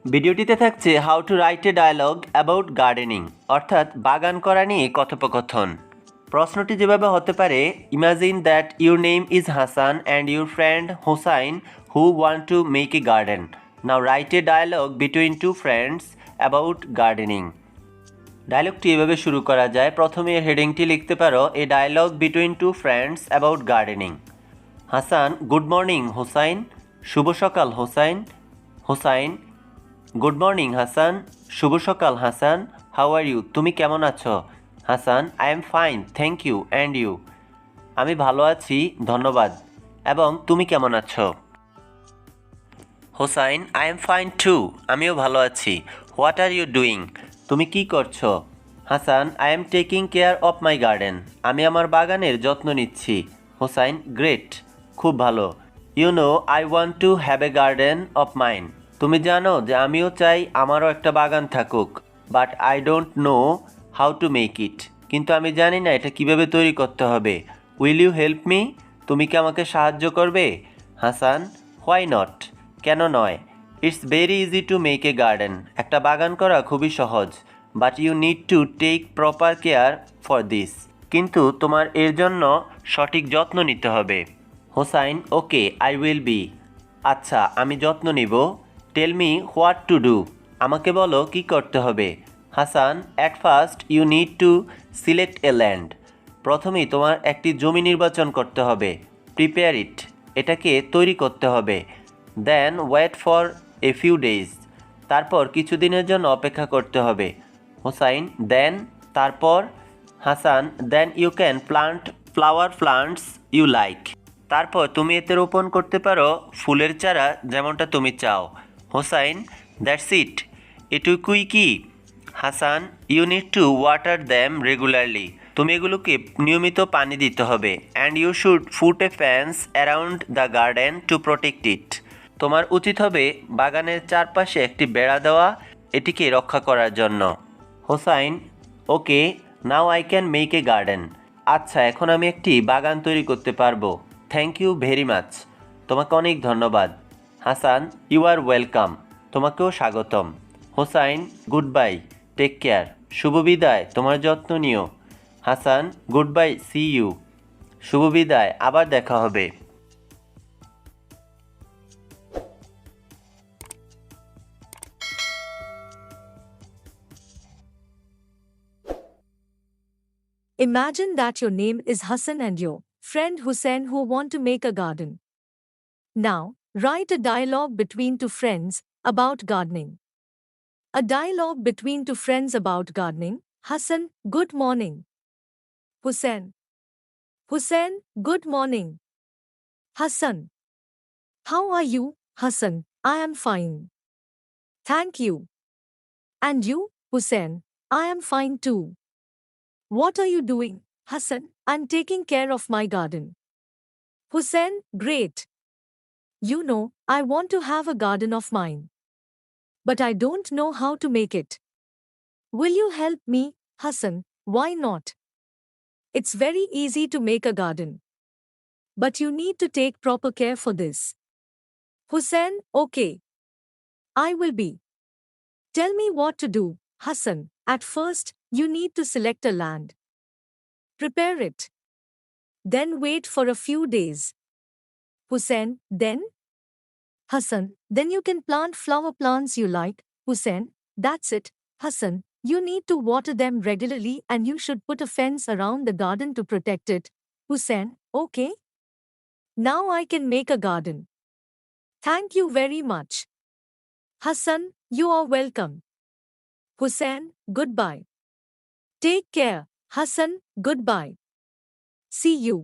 ভিডিওটিতে থাকছে how to write a dialogue about gardening, অর্থাৎ বাগান করা নিয়ে কথোপকথন। প্রশ্নটি যেভাবে হতে পারে, imagine that your name is Hasan and your friend Hossain who want to make a garden. Now write a dialogue between two friends about gardening. ডায়লগটি এভাবে শুরু করা যায়। প্রথমে এর হেডিংটি লিখতে পারো, a dialogue between two friends about gardening. Hasan, good morning Hossain. শুভ সকাল হোসাইন। Hossain, good morning Hasan. শুভ সকাল হাসান। হাউ আর ইউ, তুমি কেমন আছো? Hasan, I am fine thank you and you. আমি ভালো আছি, ধন্যবাদ। এবং তুমি কেমন আছো? Hossain, I am fine too, আমিও ভালো আছি। হোয়াট আর ইউ ডুইং, তুমি কি করছো? Hasan, I am taking care of my garden, আমি আমার বাগানের যত্ন নিচ্ছি। হোসাইন, গ্রেট, খুব ভালো। You know I want to have a garden of mine, তুমি জানো যে আমিও চাই আমারও একটা বাগান থাকুক। But I don't know how to make it, কিন্তু আমি জানি না এটা কিভাবে তৈরি করতে হবে। উইল ইউ হেল্প মি, তুমি কি আমাকে সাহায্য করবে? হাসান, হোয়াই নট, কেন নয়। It's very easy to make a garden, একটা বাগান করা খুবই সহজ। But you need to take proper care for this, কিন্তু তোমার এর জন্য সঠিক যত্ন নিতে হবে। Hossain, okay I will be, আচ্ছা আমি যত্ন নিব। Tell me what to do, আমাকে বলো কি করতে হবে। Hasan, at first you need to select a land, প্রথমেই তোমার একটি জমি নির্বাচন করতে হবে। প্রিপেয়ার ইট, এটাকে তৈরি করতে হবে। Then wait for a few days, তারপর কিছুদিনের জন্য অপেক্ষা করতে হবে। হোসাইন, দেন, তারপর? Hasan, then you can plant flower plants you like, তারপর তুমি এতে রোপণ করতে পারো ফুলের চারা যেমনটা তুমি চাও। হোসাইন, দ্যাটস ইট, এটুকুই কি? Hasan, you need to water them regularly, তুমি এগুলোকে নিয়মিত পানি দিতে হবে। And you should put a fence around the garden to protect it, তোমার উচিত হবে বাগানের চারপাশে একটি বেড়া দেওয়া এটিকে রক্ষা করার জন্য। Hossain, okay now I can make a garden, আচ্ছা এখন আমি একটি বাগান তৈরি করতে পারবো। থ্যাংক ইউ ভেরি মাচ, তোমাকে অনেক ধন্যবাদ। হাসান, ইউ আর ওয়েলকাম, তোমাকেও স্বাগতম। Hossain, goodbye, take care, শুভ বিদায়, তোমার যত্ন নিও। Hasan, goodbye, see you, শুভ বিদায়, আবার দেখা হবে। Imagine that your name is Hassan and your friend Hussein who want to make a garden. Now, write a dialogue between two friends about gardening. A dialogue between two friends about gardening. Hassan, good morning. Hussein. Hussein, good morning. Hassan. How are you, Hassan? I am fine. Thank you. And you, Hussein? I am fine too. What are you doing, Hassan? I'm taking care of my garden. Hussein, great. You know, I want to have a garden of mine. But I don't know how to make it. Will you help me, Hassan? Why not? It's very easy to make a garden. But you need to take proper care for this. Hussein, okay. I will be. Tell me what to do, Hassan. At first, you need to select a land. Prepare it. Then wait for a few days. Hussein, then? Hassan, then you can plant flower plants you like. Hussein, that's it. Hassan, you need to water them regularly and you should put a fence around the garden to protect it. Hussein, okay. Now I can make a garden. Thank you very much. Hassan, you are welcome. Hussein, goodbye. Take care. Hassan, goodbye. See you.